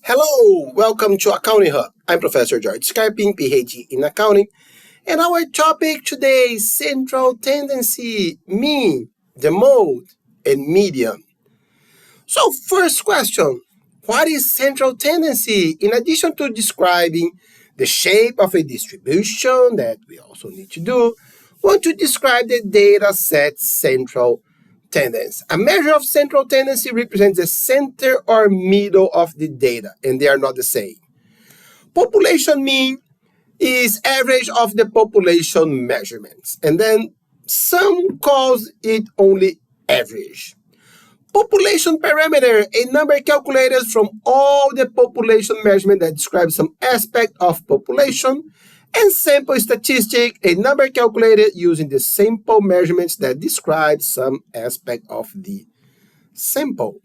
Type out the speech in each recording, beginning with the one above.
Hello, welcome to Accounting Hub. I'm Professor George Scarping, PhD in Accounting, and our topic today is central tendency, mean, the mode, and median. So, first question, what is central tendency? In addition to describing the shape of a distribution that we also need to do, we want to describe the data set's central tendency. A measure of central tendency represents the center or middle of the data, and they are not the same. Population mean is average of the population measurements, and then some calls it only average. Population parameter, a number calculated from all the population measurement that describes some aspect of population. And sample statistic, a number calculated using the sample measurements that describe some aspect of the sample.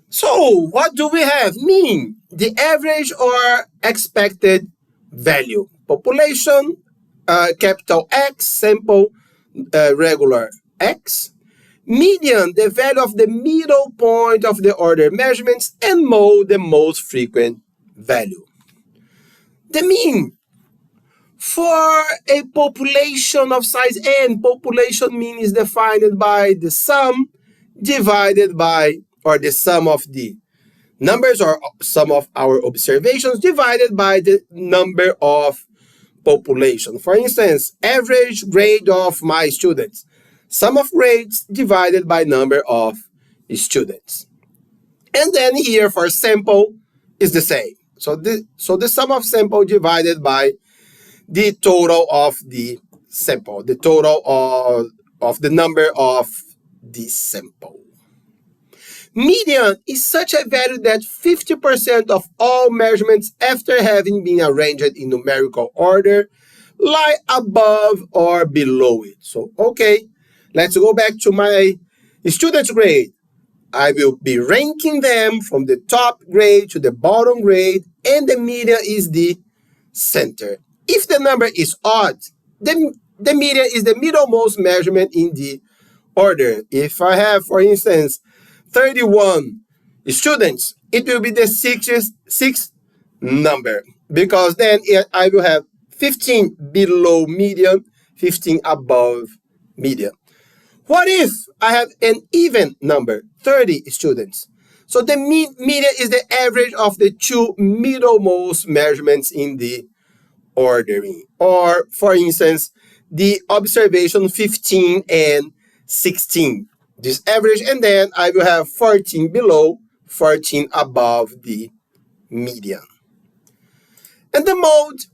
So what do we have? Mean, the average or expected value. Population, capital X, sample, regular X. Median, the value of the middle point of the order measurements, and mode, the most frequent value. The mean. For a population of size n, population mean is defined by the sum divided by, or the sum of the numbers or sum of our observations divided by the number of population. For instance, average grade of my students. Sum of grades divided by number of students. And then here for sample is the same. So the sum of sample divided by the total of the sample, the total of the number of the sample. Median is such a value that 50% of all measurements after having been arranged in numerical order lie above or below it. So, okay, let's go back to my student's grade. I will be ranking them from the top grade to the bottom grade, and the median is the center. If the number is odd, the median is the middlemost measurement in the order. If I have, for instance, 31 students, it will be the sixth number, because then I will have 15 below median, 15 above median. What if I have an even number, 30 students? So the median is the average of the two middlemost measurements in the ordering. Or, for instance, the observation 15 and 16. This average, and then I will have 14 below, 14 above the median. And the mode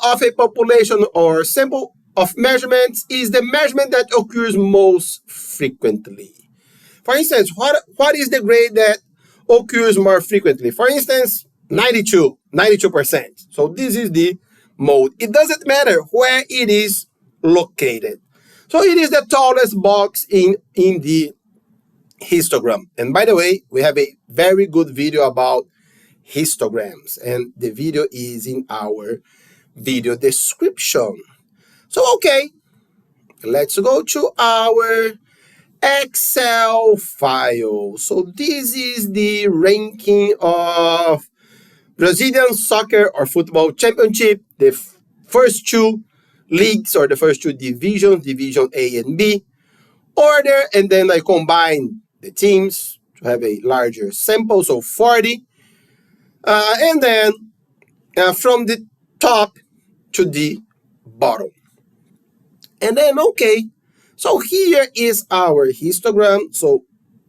of a population or sample of measurements is the measurement that occurs most frequently. For instance, what is the grade that occurs more frequently? For instance, 92%. So this is the mode. It doesn't matter where it is located. So it is the tallest box in the histogram. And by the way, we have a very good video about histograms, and the video is in our video description. So, okay, let's go to our Excel file. So this is the ranking of Brazilian soccer or football championship, the first two leagues or the first two divisions, Division A and B, order, and then I combine the teams to have a larger sample, so 40. And then from the top to the bottom. And then, okay, so here is our histogram. So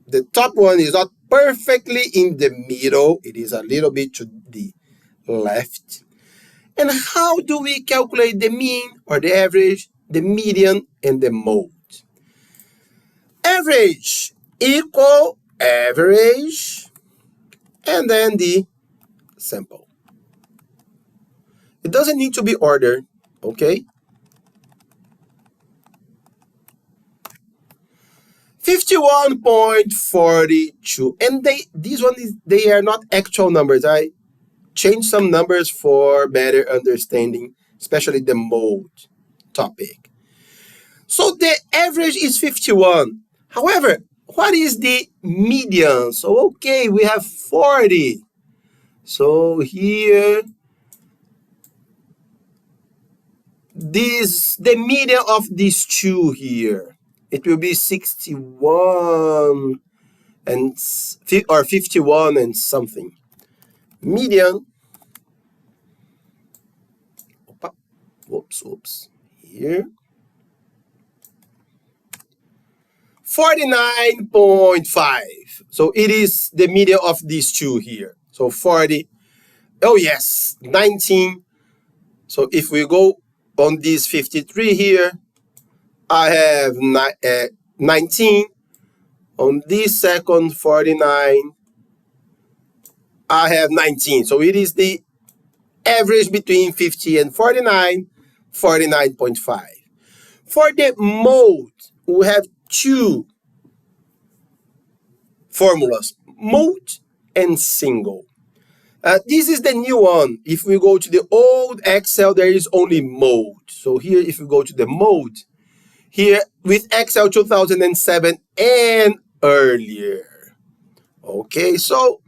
the top one is not perfectly in the middle. It is a little bit to the left. And how do we calculate the mean or the average, the median, and the mode? Average equal average, and then the sample. It doesn't need to be ordered, okay? 51.42, and they are not actual numbers. I changed some numbers for better understanding, especially the mode topic. So the average is 51. However, what is the median? So, okay, we have 40. So here, the median of these two here, it will be 61 and or 51 and something. Median, whoops, here, 49.5. So it is the median of these two here. So 40, oh yes, 19. So if we go on this 53 here, I have 19. On this second 49, I have 19. So it is the average between 50 and 49, 49.5. For the mode, we have two formulas, mode and single. This is the new one. If we go to the old Excel, there is only mode. So here, if we go to the mode, here with Excel 2007 and earlier. Okay, so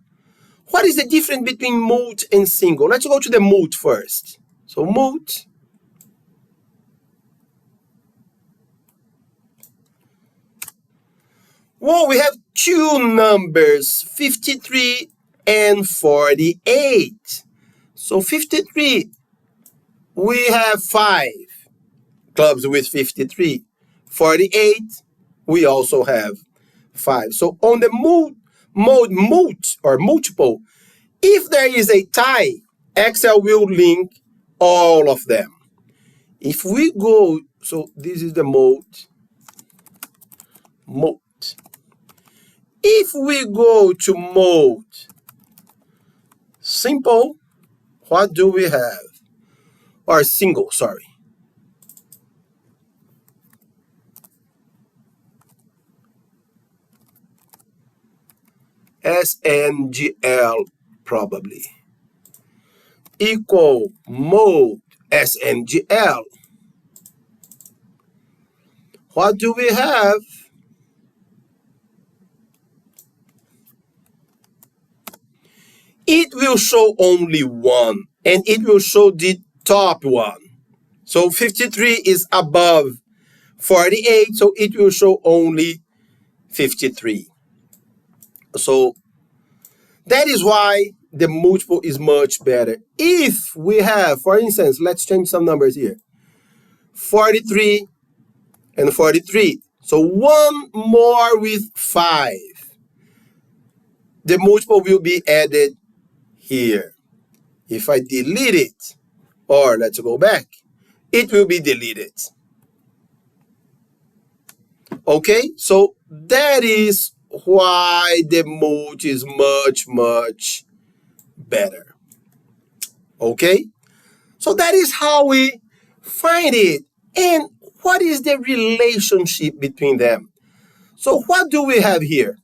what is the difference between mode and single? Let's go to the mode first. So mode. Well, we have two numbers, 53 and 48. So 53, we have 5 clubs with 53. 48, we also have 5. So on the mode or multiple, if there is a tie, Excel will link all of them. If we go, so this is the mode. If we go to mode simple, what do we have? Or single, sorry. SNGL probably. Equal mode SNGL. What do we have? It will show only one, and it will show the top one. So 53 is above 48, so it will show only 53. So that is why the multiple is much better. If we have, for instance, let's change some numbers here. 43 and 43. So one more with 5. The multiple will be added here. If I delete it, or let's go back, it will be deleted. Okay, so that is why the mode is much, much better. Okay, so that is how we find it. And what is the relationship between them? So what do we have here?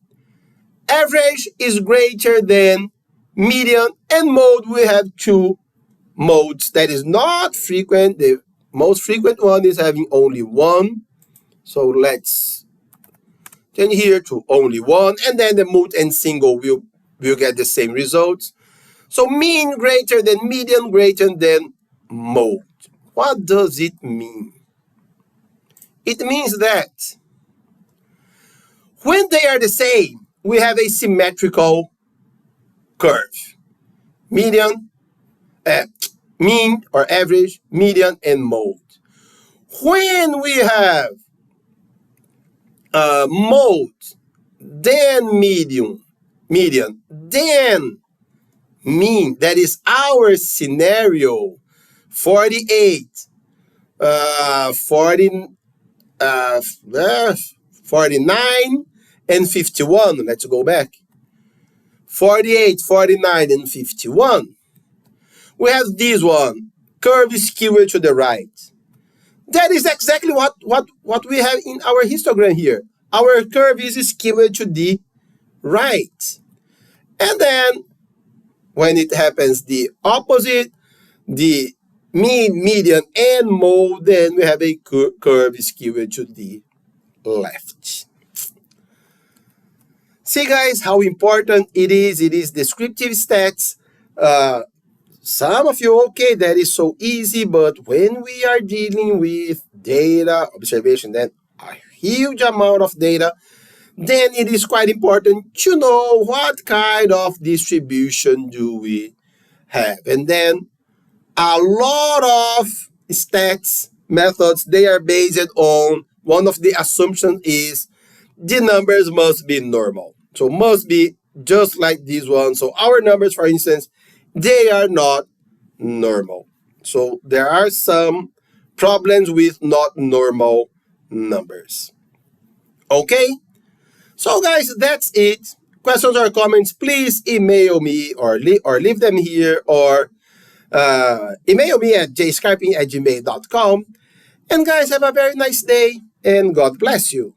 Average is greater than median, and mode, we have two modes that is not frequent. The most frequent one is having only one. So let's change here to only one, and then the mode and single will get the same results. So mean greater than median greater than mode. What does it mean? It means that when they are the same, we have a symmetrical curve. Median, mean or average, median, and mode. When we have mode, then median, then mean, that is our scenario, 48, 49, and 51. Let's go back. 48, 49, and 51. We have this one, curve skewed to the right. That is exactly what we have in our histogram here. Our curve is skewed to the right. And then, when it happens the opposite, the mean, median, and mode, then we have a curve skewed to the left. See, guys, how important it is. It is descriptive stats. Uh, some of you, okay, that is so easy, but when we are dealing with data observation, then a huge amount of data, then it is quite important to know what kind of distribution do we have. And then a lot of stats methods, they are based on one of the assumptions is the numbers must be normal. So must be just like this one. So our numbers, for instance, they are not normal. So there are some problems with not normal numbers. Okay? So guys, that's it. Questions or comments, please email me or leave them here or email me at jscarping@gmail.com. And guys, have a very nice day and God bless you.